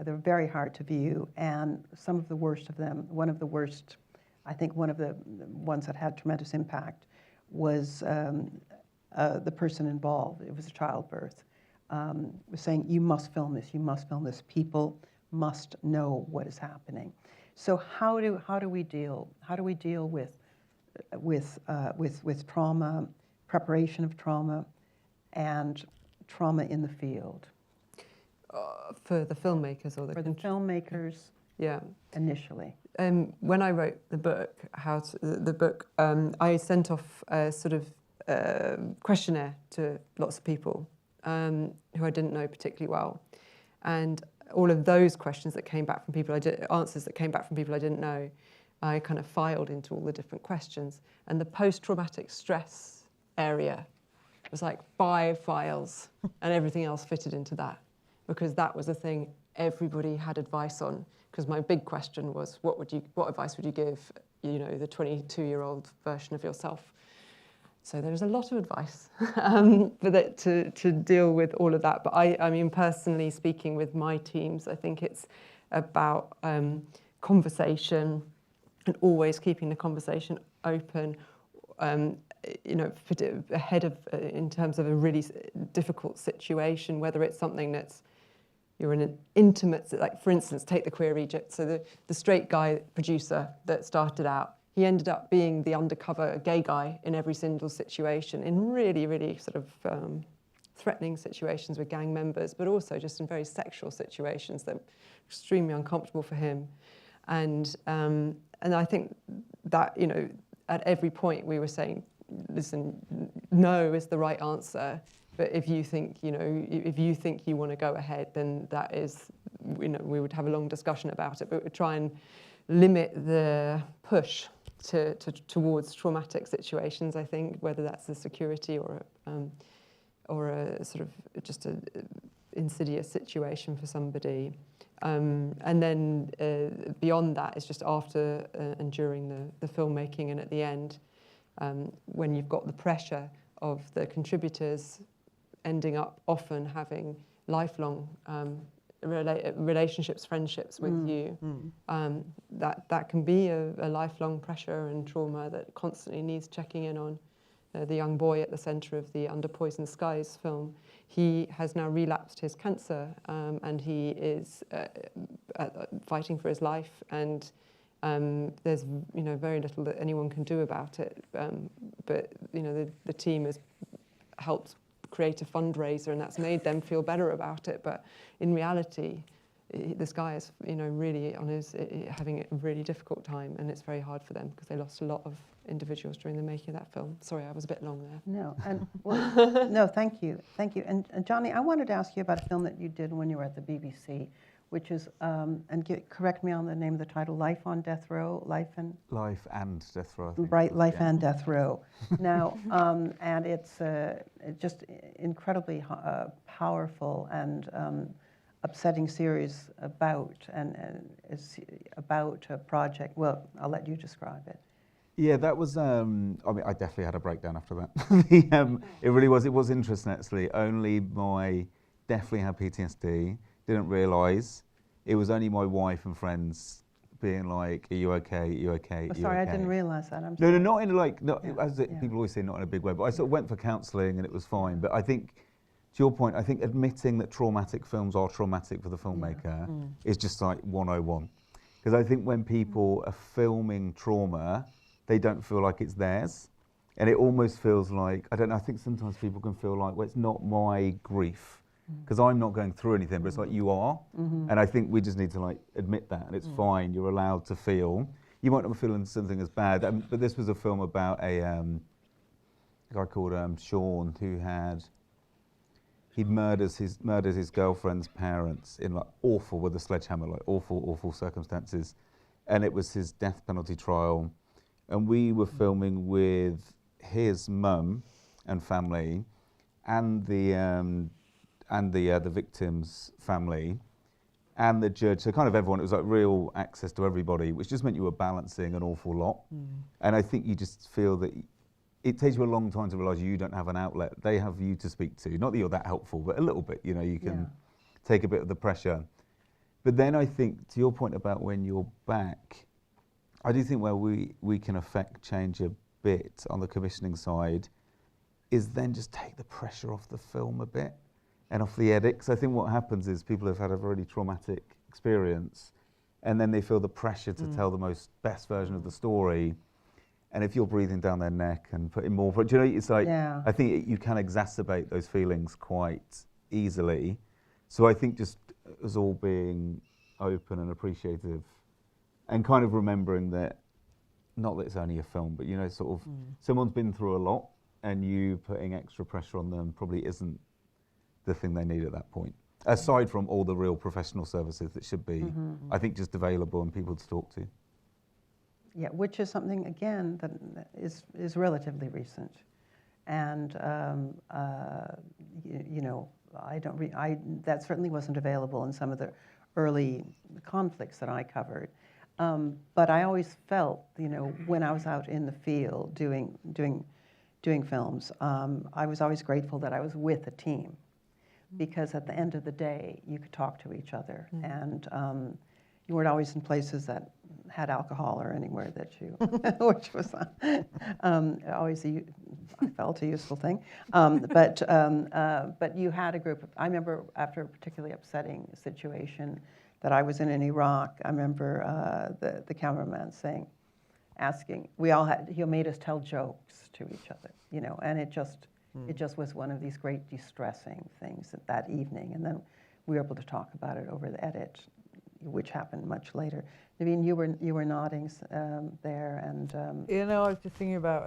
They're very hard to view, and some of the worst of them. One of the worst, I think, one of the ones that had tremendous impact was the person involved. It was a childbirth. Was saying, "You must film this. You must film this. People must know what is happening." So how do we deal with trauma, preparation of trauma, and trauma in the field? For the filmmakers or the filmmakers? Yeah. Initially. When I wrote the book, I sent off a sort of questionnaire to lots of people who I didn't know particularly well, and all of those questions that came back from people, answers that came back from people I didn't know, I kind of filed into all the different questions, and the post-traumatic stress area was like 5 files, and everything else fitted into that, because that was the thing everybody had advice on. Because my big question was, what advice would you give, the 22-year-old version of yourself? So there's a lot of advice to deal with all of that. But I mean, personally speaking with my teams, I think it's about conversation and always keeping the conversation open, you know, ahead of, in terms of a really difficult situation, whether it's something that's, you're in an intimate, like for instance, take the Queer Egypt. So the straight guy producer that started out, he ended up being the undercover gay guy in every single situation, in really, really sort of threatening situations with gang members, but also just in very sexual situations that were extremely uncomfortable for him. And I think that, you know, at every point we were saying, listen, no is the right answer. But if you think, you know, if you think you want to go ahead, then that is, you know, we would have a long discussion about it, but we'd try and limit the push towards traumatic situations, I think, whether that's the security or a sort of just a insidious situation for somebody. And then beyond that, it's just after and during the filmmaking and at the end, when you've got the pressure of the contributors ending up often having lifelong relationships, friendships with you, that can be a lifelong pressure and trauma that constantly needs checking in on. The young boy at the centre of the Under Poisoned Skies film, he has now relapsed his cancer, and he is fighting for his life, and there's, you know, very little that anyone can do about it. But you know, the team has helped create a fundraiser, and that's made them feel better about it. But in reality, this guy is, you know, really on his having a really difficult time, and it's very hard for them because they lost a lot of individuals during the making of that film. Sorry, I was a bit long there. No, and well, no, thank you. And Jonny, I wanted to ask you about a film that you did when you were at the BBC, which is, correct me on the name of the title, Life on Death Row, Life and Death Row. I think. Right, Life yeah. and Death Row. Now, and it's just incredibly powerful and upsetting series about is about a project. Well, I'll let you describe it. Yeah, that was, I mean, I definitely had a breakdown after that. It really was, it was interesting actually. Only definitely had PTSD, didn't realise. It was only my wife and friends being like, are you okay, are you okay, Oh, sorry, okay? I didn't realise that, I'm No, sorry. not in like, Yeah. people always say not in a big way, but I sort of went for counselling and it was fine. But I think, to your point, I think admitting that traumatic films are traumatic for the filmmaker is just like 101. Because I think when people are filming trauma, they don't feel like it's theirs. And it almost feels like, I don't know, I think sometimes people can feel like, well, it's not my grief, because I'm not going through anything, but it's like you are. And I think we just need to like admit that, and it's fine, you're allowed to feel. You might not be feeling something as bad, but this was a film about a guy called Sean who he'd murdered his girlfriend's parents in like awful, with a sledgehammer, like awful circumstances. And it was his death penalty trial. And we were filming with his mum and family and the victim's family and the judge. So kind of everyone, it was like real access to everybody, which just meant you were balancing an awful lot. And I think you just feel that it takes you a long time to realise you don't have an outlet. They have you to speak to. Not that you're that helpful, but a little bit, you know, you can take a bit of the pressure. But then I think, to your point about when you're back, I do think where we can affect change a bit on the commissioning side is then just take the pressure off the film a bit and off the edit. Because I think what happens is people have had a really traumatic experience and then they feel the pressure to tell the best version of the story. And if you're breathing down their neck and putting more, do you know, it's like, I think you can exacerbate those feelings quite easily. So I think just us all being open and appreciative and kind of remembering that, not that it's only a film, but you know, sort of someone's been through a lot and you putting extra pressure on them probably isn't the thing they need at that point. Aside from all the real professional services that should be, I think, just available and people to talk to. Yeah, which is something, again, that is relatively recent. And, you know, that certainly wasn't available in some of the early conflicts that I covered. But I always felt, you know, when I was out in the field doing doing films, I was always grateful that I was with a team, because at the end of the day, you could talk to each other, and you weren't always in places that had alcohol or anywhere that you, which was always I felt a useful thing. But you had a group. I remember after a particularly upsetting situation that I was in Iraq, I remember the cameraman asking, he made us tell jokes to each other, you know, and it just was one of these great distressing things that evening. And then we were able to talk about it over the edit, which happened much later. Nevine, you were nodding there, and you know, I was just thinking about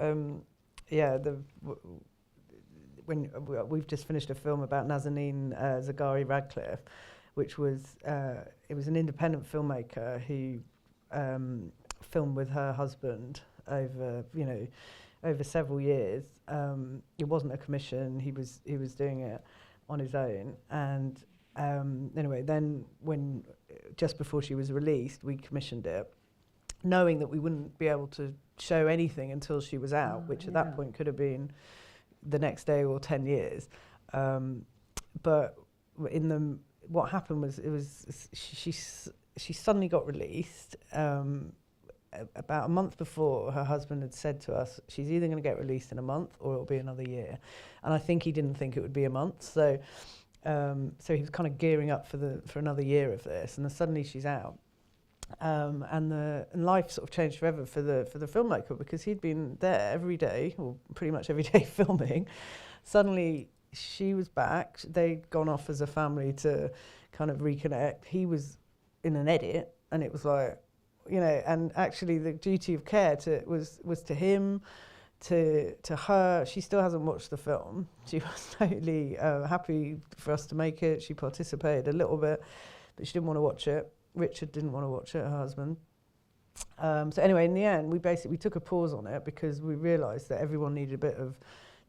when we've just finished a film about Nazanin Zaghari Radcliffe, which was it was an independent filmmaker who filmed with her husband over several years. It wasn't a commission; he was doing it on his own. And anyway, then when just before she was released, we commissioned it, knowing that we wouldn't be able to show anything until she was out, which at that point could have been the next day or 10 years. But what happened was she suddenly got released. About a month before, her husband had said to us, she's either going to get released in a month or it'll be another year. And I think he didn't think it would be a month. So he was kind of gearing up for another year of this, and then suddenly she's out. And life sort of changed forever for the filmmaker, because he'd been there every day, or pretty much every day, filming. Suddenly she was back. They'd gone off as a family to kind of reconnect. He was in an edit, and it was like, you know, and actually the duty of care was to him, to her. She still hasn't watched the film. She was totally happy for us to make it. She participated a little bit, but she didn't want to watch it. Richard didn't want to watch it, her husband. So anyway, in the end, we took a pause on it, because we realised that everyone needed a bit of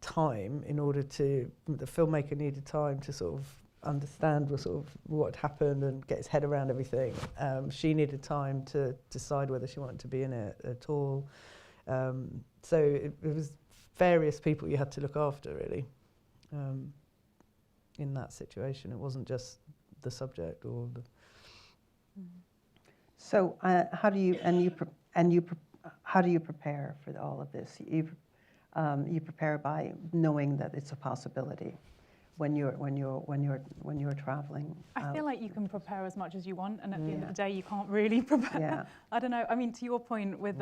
time the filmmaker needed time to sort of understand what had happened and get his head around everything. She needed time to decide whether she wanted to be in it at all. So it was various people you had to look after, really, in that situation. It wasn't just the subject or the... So how do you prepare for all of this? You prepare by knowing that it's a possibility when you're traveling. I feel like you can prepare as much as you want, and at the end of the day, you can't really prepare. Yeah. I don't know. I mean, to your point with,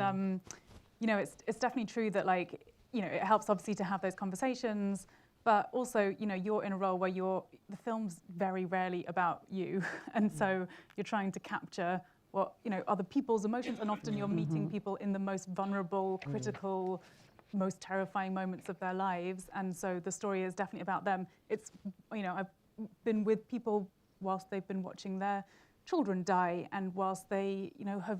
you know, it's definitely true that, like, you know, it helps obviously to have those conversations, but also, you know, you're in a role where the film's very rarely about you, and so you're trying to capture what, you know, other people's emotions, and often you're meeting people in the most vulnerable, critical, most terrifying moments of their lives, and so the story is definitely about them. It's, you know, I've been with people whilst they've been watching their children die, and whilst they, you know, have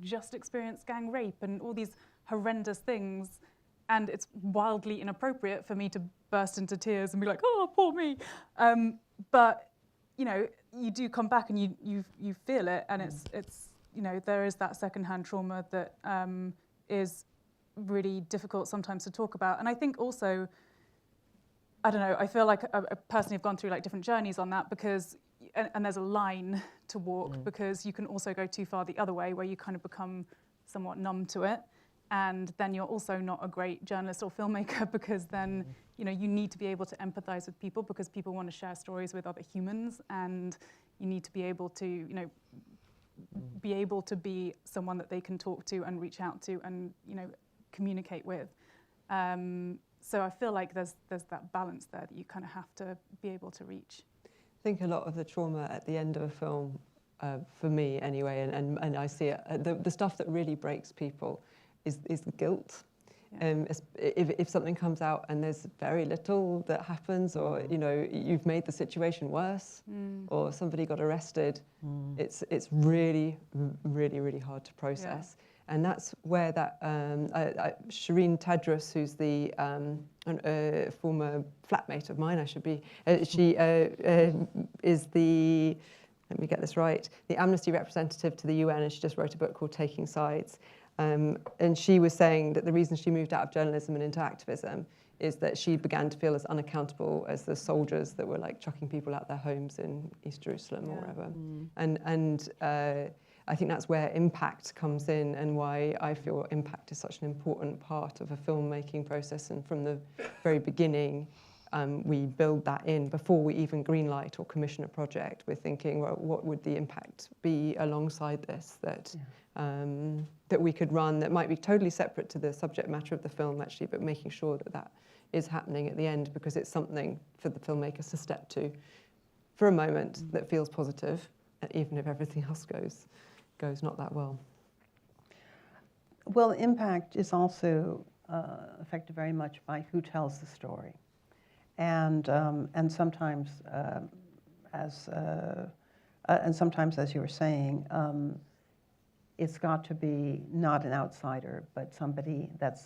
just experienced gang rape and all these horrendous things, and it's wildly inappropriate for me to burst into tears and be like, oh, poor me. But, you know, you do come back and you feel it, and it's you know, there is that secondhand trauma that is really difficult sometimes to talk about. And I think also, I don't know, I feel like I personally have gone through like different journeys on that, because, and there's a line to walk, because you can also go too far the other way, where you kind of become somewhat numb to it. And then you're also not a great journalist or filmmaker, because then, you know, you need to be able to empathize with people, because people want to share stories with other humans, and you need to be able to, you know, be able to be someone that they can talk to and reach out to and, you know, communicate with. So I feel like there's that balance there that you kind of have to be able to reach. I think a lot of the trauma at the end of a film, for me anyway, and I see it, the stuff that really breaks people is the guilt. Yeah. If something comes out and there's very little that happens, or, you know, you've made the situation worse, or somebody got arrested, it's really, really, really hard to process. Yeah. And that's where that Shireen Tadros, who's the former flatmate of mine, she is the, let me get this right, the Amnesty representative to the UN, and she just wrote a book called Taking Sides. And she was saying that the reason she moved out of journalism and into activism is that she began to feel as unaccountable as the soldiers that were like chucking people out their homes in East Jerusalem or wherever. And I think that's where impact comes in, and why I feel impact is such an important part of a filmmaking process. And from the very beginning, we build that in before we even greenlight or commission a project. We're thinking, well, what would the impact be alongside this that that we could run that might be totally separate to the subject matter of the film, actually, but making sure that that is happening at the end, because it's something for the filmmakers to step to for a moment that feels positive, even if everything else goes not that well. Well, impact is also affected very much by who tells the story, and sometimes, as you were saying, it's got to be not an outsider, but somebody that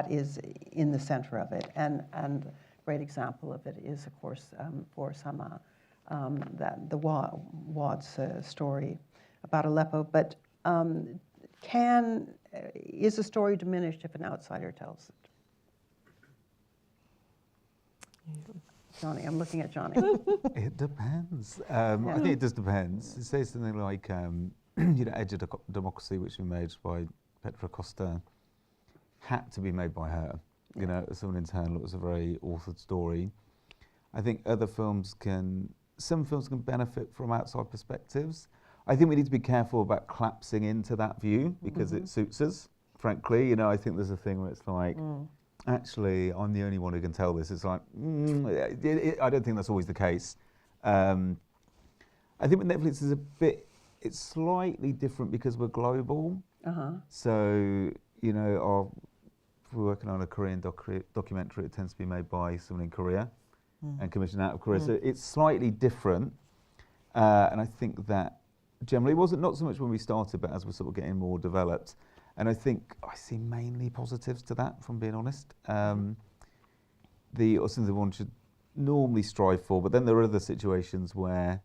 is in the center of it. And a great example of it is, of course, for Sama, that the Wad's story about Aleppo. But is a story diminished if an outsider tells it? Jonny, I'm looking at Jonny. It depends. I think it just depends. Say something like, Edge of Democracy, which was made by Petra Costa, had to be made by her. You know, someone internal. It was a very authored story. I think some films can benefit from outside perspectives. I think we need to be careful about collapsing into that view, because it suits us, frankly. You know, I think there's a thing where it's like, actually, I'm the only one who can tell this. It's like, I don't think that's always the case. I think with Netflix it's slightly different because we're global. So, you know, if we're working on a Korean documentary, it tends to be made by someone in Korea and commissioned out of Korea. So it's slightly different. And I think that generally it wasn't not so much when we started, but as we're sort of getting more developed. And I think I see mainly positives to that, if I'm being honest. Something one should normally strive for, but then there are other situations where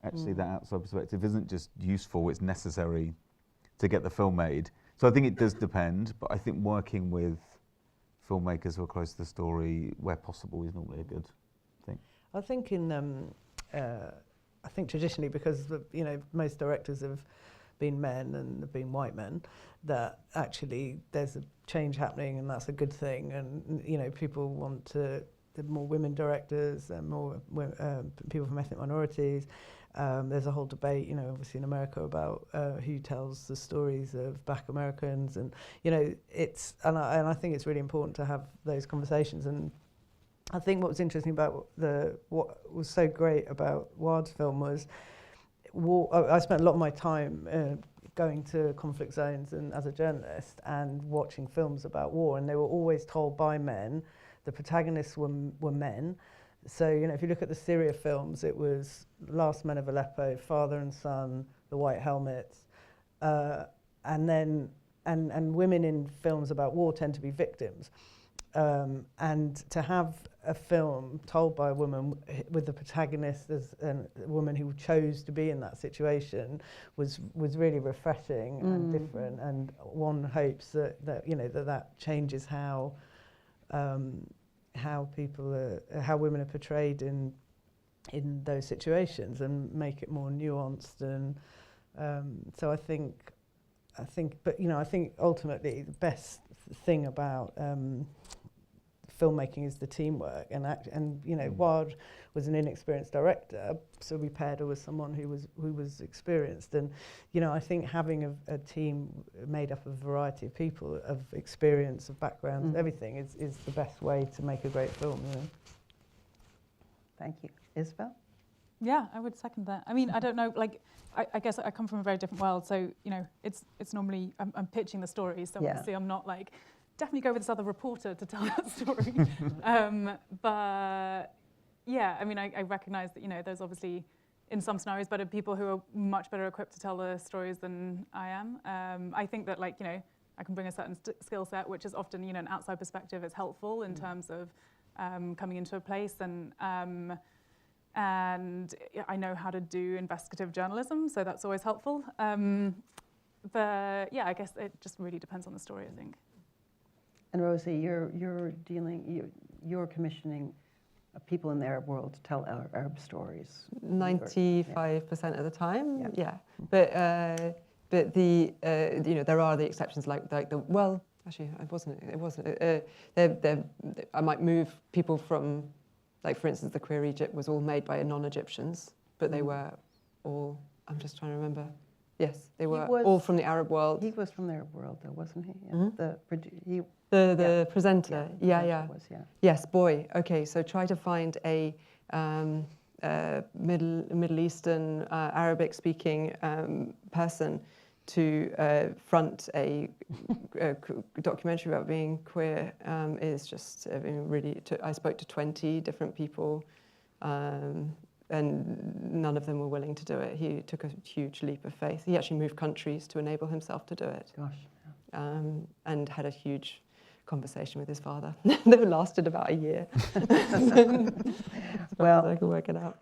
actually that outside perspective isn't just useful, it's necessary to get the film made. So I think it does depend, but I think working with filmmakers who are close to the story where possible is normally a good thing. I think traditionally, because most directors have been men and have been white men, that actually there's a change happening, and that's a good thing. And people want the more women directors and more people from ethnic minorities. There's a whole debate, obviously in America, about who tells the stories of Black Americans, and I think it's really important to have those conversations. And I think what was interesting about what was so great about Wad's film was, I spent a lot of my time going to conflict zones and as a journalist and watching films about war, and they were always told by men. The protagonists were men. So, if you look at the Syria films, it was Last Men of Aleppo, Father and Son, The White Helmets, and women in films about war tend to be victims. And to have a film told by a woman with the protagonist as a woman who chose to be in that situation was really refreshing and different. And one hopes that changes how women are portrayed in those situations, and make it more nuanced. And so I think ultimately the best thing about filmmaking is the teamwork, and Wad was an inexperienced director, so we paired her with someone who was experienced. And I think having a team made up of a variety of people, of experience, of backgrounds, everything is the best way to make a great film. Thank you. Isobel? Yeah, I would second that. I mean, I don't know, I guess I come from a very different world, so it's normally I'm pitching the story, so obviously I'm not like, definitely go with this other reporter to tell that story. But yeah, I mean, I recognise that there's obviously in some scenarios better people who are much better equipped to tell the stories than I am. I think that I can bring a certain skill set, which is often an outside perspective is helpful in terms of coming into a place, and and I know how to do investigative journalism, so that's always helpful. But yeah, I guess it just really depends on the story, I think. And Rosie, you're commissioning people in the Arab world to tell Arab stories. 95% of the time, Yeah. yeah. But the there are the exceptions like the well. Actually, it wasn't. I might move people from, like for instance, the Queer Egypt was all made by non-Egyptians, but they were all. I'm just trying to remember. Yes, they were all from the Arab world. He was from the Arab world, though, wasn't he? Yeah. Mm-hmm. The presenter. Yeah. Was, yeah. Yes, boy. Okay, so try to find a Middle Eastern Arabic-speaking person to front a documentary about being queer is just really. I spoke to 20 different people, and none of them were willing to do it. He took a huge leap of faith. He actually moved countries to enable himself to do it. Gosh. Yeah. And had a huge conversation with his father that lasted about a year. Well, I could work it out.